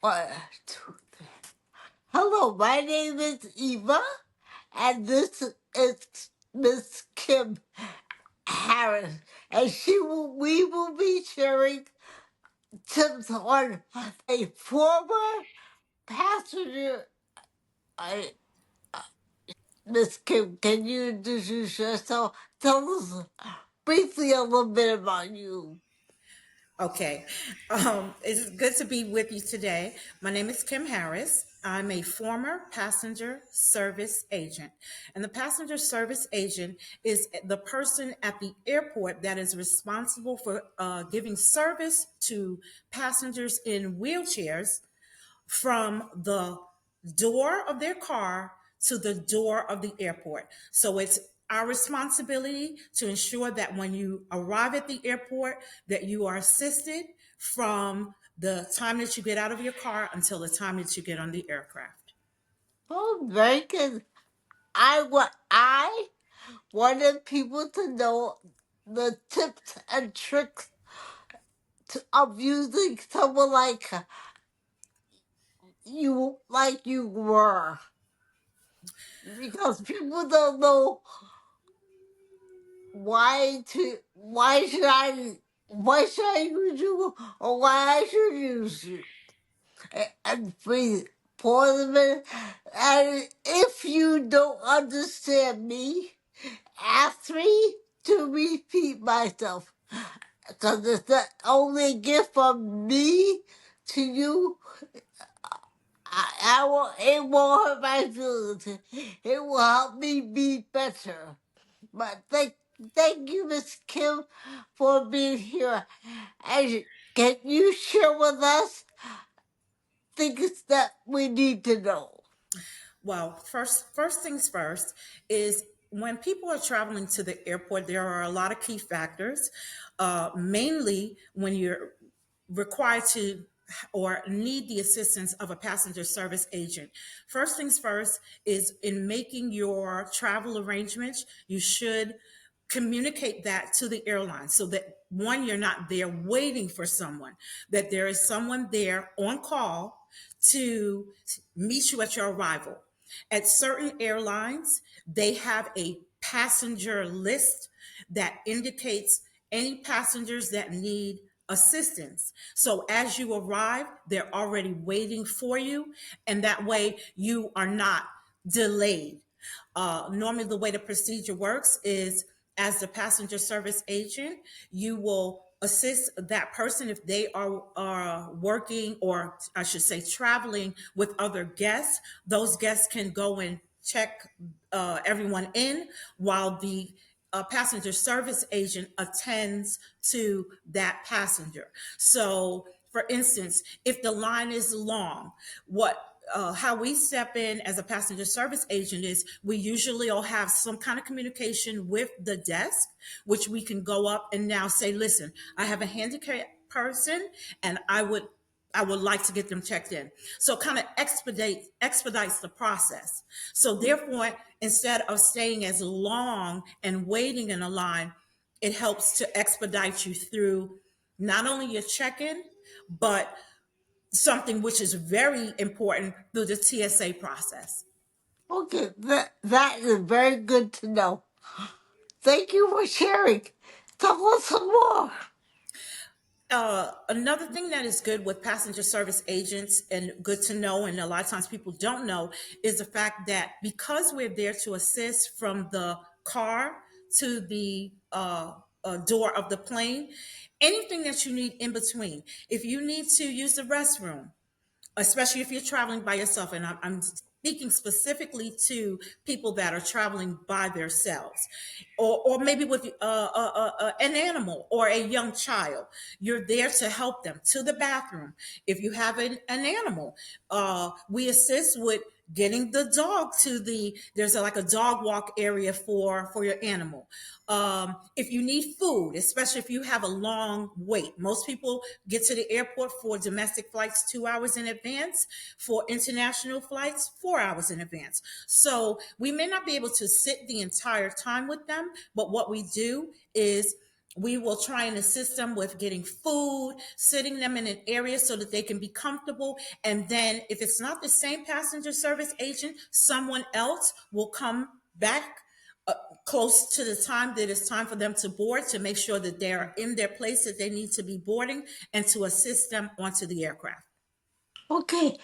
One, two, three. Hello, my name is Eva, and this is Miss Kjym Harris, and we will be sharing tips on a former passenger. I, Miss Kim, can you introduce yourself? Tell us briefly a little bit about you. Okay. It's good to be with you today. My name is Kjym Harris. I'm a former passenger service agent. And the passenger service agent is the person at the airport that is responsible for giving service to passengers in wheelchairs from the door of their car to the door of the airport. So it's our responsibility to ensure that when you arrive at the airport that you are assisted from the time that you get out of your car until the time that you get on the aircraft. Oh, very good. I wanted people to know the tips and tricks of using someone like you were, because people don't know why should I use you or why I should use you. And please pause a minute, and if you don't understand me, ask me to repeat myself, because it's the only gift from me to you. It won't hurt my feelings. It will help me be better. But thank you, Miss Kim, for being here. And can you share with us things that we need to know? Well, first things first is when people are traveling to the airport, there are a lot of key factors. Mainly when you're required to or need the assistance of a passenger service agent. First things first is in making your travel arrangements, you should communicate that to the airline so that one, you're not there waiting for someone, that there is someone there on call to meet you at your arrival. At certain airlines, they have a passenger list that indicates any passengers that need assistance. So as you arrive, they're already waiting for you, and that way you are not delayed. Normally, the way the procedure works is as the passenger service agent, you will assist that person if they are working, or I should say traveling with other guests. Those guests can go and check everyone in while the passenger service agent attends to that passenger. So, for instance, if the line is long, how we step in as a passenger service agent is we usually all have some kind of communication with the desk, which we can go up and now say, listen, I have a handicapped person and I would like to get them checked in. So kind of expedites the process. So therefore, instead of staying as long and waiting in a line, it helps to expedite you through not only your check-in, but something which is very important through the TSA process. Okay, that is very good to know. Thank you for sharing. Tell us some more. Another thing that is good with passenger service agents and good to know, and a lot of times people don't know, is the fact that because we're there to assist from the car to the door of the plane, anything that you need in between, if you need to use the restroom, especially if you're traveling by yourself. And I'm speaking specifically to people that are traveling by themselves, or maybe with an animal or a young child. You're there to help them to the bathroom. If you have an animal, we assist with getting the dog to there's like a dog walk area for your animal. If you need food, especially if you have a long wait, most people get to the airport for domestic flights 2 hours in advance, for international flights 4 hours in advance. So we may not be able to sit the entire time with them, but what we do is We will try and assist them with getting food, sitting them in an area so that they can be comfortable. And then, if it's not the same passenger service agent, someone else will come back uh, close to the time that it's time for them to board to make sure that they're in their place that they need to be boarding and to assist them onto the aircraft. Okay,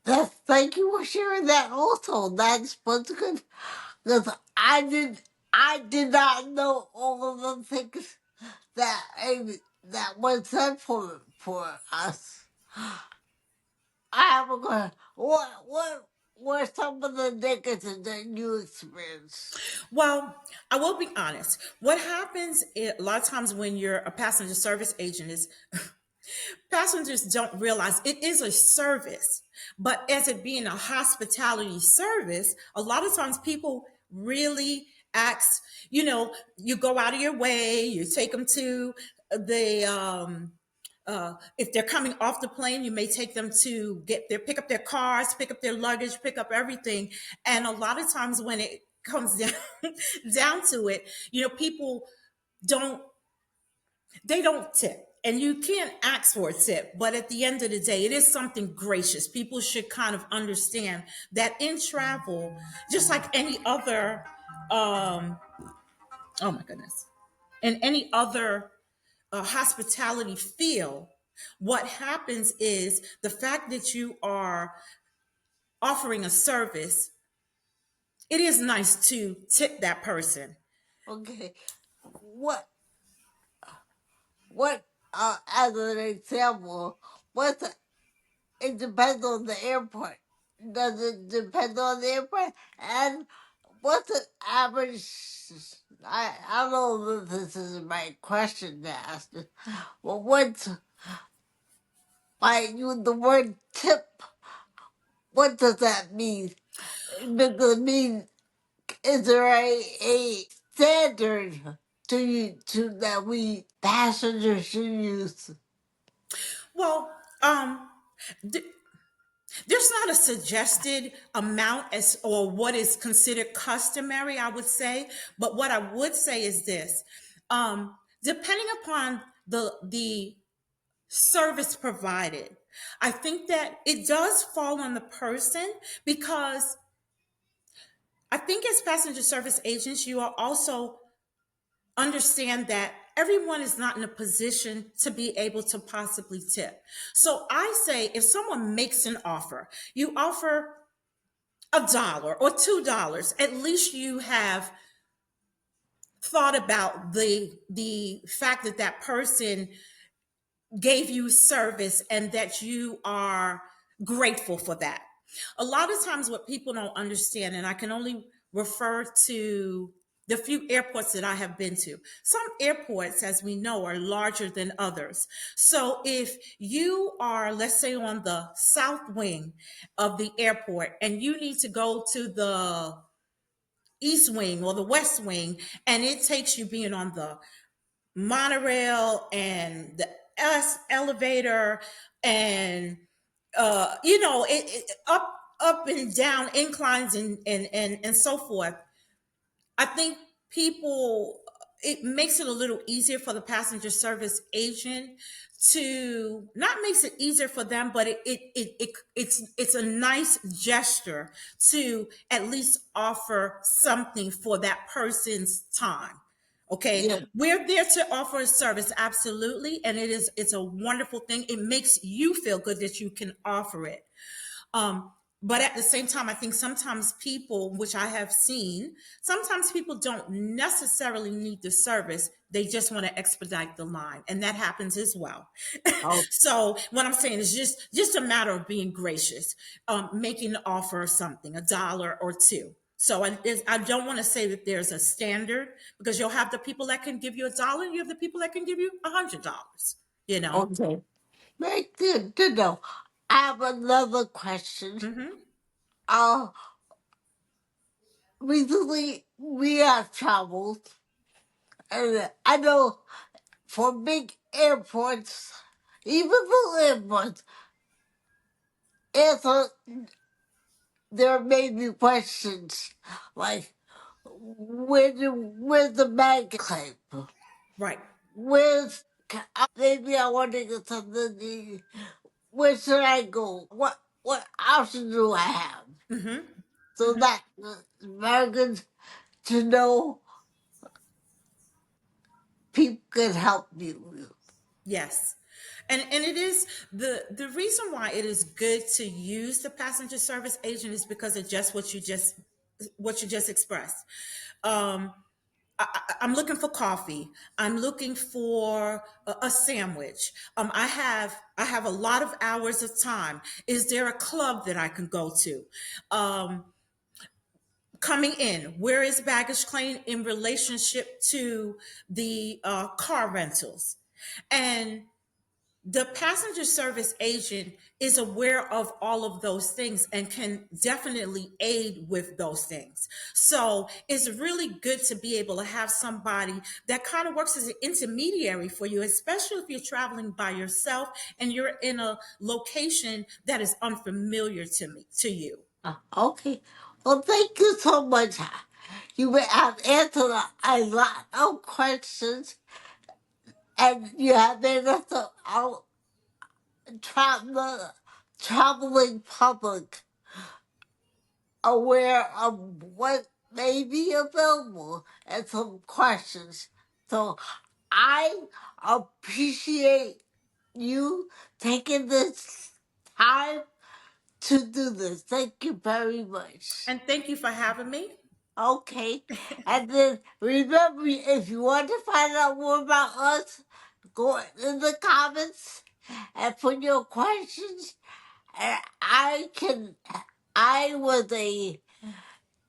that's thank you for sharing that. Also, that's what's good because I did not know all of the things that that was said for us. I have a question. What were some of the negatives that you experienced? Well, I will be honest. What happens a lot of times when you're a passenger service agent is passengers don't realize it is a service, but as it being a hospitality service, a lot of times people really ask, you go out of your way, you take them to the if they're coming off the plane, you may take them to pick up their cars, pick up their luggage, pick up everything. And a lot of times when it comes down to it, people don't they don't tip. And you can't ask for a tip, but at the end of the day, it is something gracious. People should kind of understand that in travel, just like any other, oh my goodness, in any other hospitality field, what happens is the fact that you are offering a service, it is nice to tip that person. Okay, what what as an example, what's it depends on the airport. Does it depend on the airport? And what's the average? I don't know if this is the right question to ask. Well, what's like you the word tip? What does that mean? Does it mean is there a standard to that we passengers should use? Well, th- there's not a suggested amount as or what is considered customary, I would say. But what I would say is this: depending upon the service provided, I think that it does fall on the person because I think as passenger service agents, you are also understand that everyone is not in a position to be able to possibly tip. So I say if someone makes an offer, you offer $1 or $2, at least you have thought about the fact that that person gave you service and that you are grateful for that. A lot of times, what people don't understand, and I can only refer to the few airports that I have been to. Some airports, as we know, are larger than others. So if you are, let's say, on the south wing of the airport and you need to go to the east wing or the west wing, and it takes you being on the monorail and the elevator and up and down inclines and so forth. I think people it makes it a little easier for the passenger service agent to not makes it easier for them, but it's a nice gesture to at least offer something for that person's time. Okay, Yeah. we're there to offer a service, absolutely, and it's a wonderful thing. It makes you feel good that you can offer it. Um, but at the same time, I think sometimes people, which I have seen, sometimes people don't necessarily need the service. They just want to expedite the line, and that happens as well. Oh, So what I'm saying is just a matter of being gracious, making an offer of something, $1 or two. So I don't want to say that there's a standard because you'll have the people that can give you $1, and you have the people that can give you $100. You know. okay. Very good to know. I have another question. Hmm. Uh, recently we have traveled, and I know for big airports, even the airports, answer there may be questions like where's the bag claim? Right. With maybe I want to get something to eat. Where should I go? What options do I have? Mm-hmm. So that Americans to know people can help you. Yes. And it is the reason why it is good to use the passenger service agent is because of just what you just expressed. Um, I'm looking for coffee. I'm looking for a sandwich. I have a lot of hours of time. Is there a club that I can go to? Um, Coming in, where is baggage claim in relationship to the car rentals? And the passenger service agent is aware of all of those things and can definitely aid with those things. So it's really good to be able to have somebody that kind of works as an intermediary for you, especially if you're traveling by yourself and you're in a location that is unfamiliar to you. Okay. Well, thank you so much. You have answered a lot of questions, and you have made us our travel, traveling public aware of what may be available and some questions. So I appreciate you taking this time to do this. Thank you very much. And thank you for having me. Okay. And then remember, if you want to find out more about us, go in the comments and put your questions. And I was a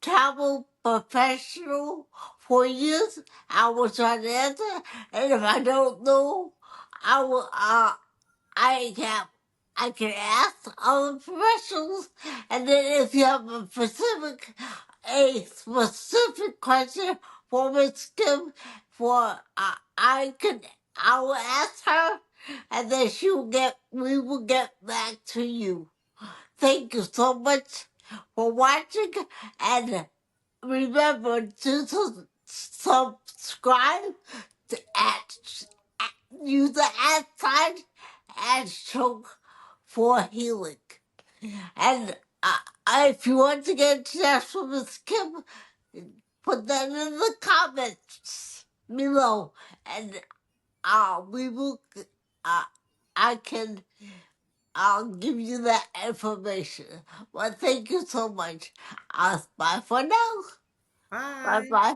travel professional for years. I will try to answer. And if I don't know, I will, I can I can ask other professionals, and then if you have a specific question for Miss Kim, for I will ask her, and then we will get back to you. Thank you so much for watching, and remember to subscribe to use the ad sign and choke for healing. And if you want to get in touch with Miss Kim, put that in the comments below, and we will. Uh, I can. I'll give you that information. Well, thank you so much. Bye for now. Bye Bye. bye.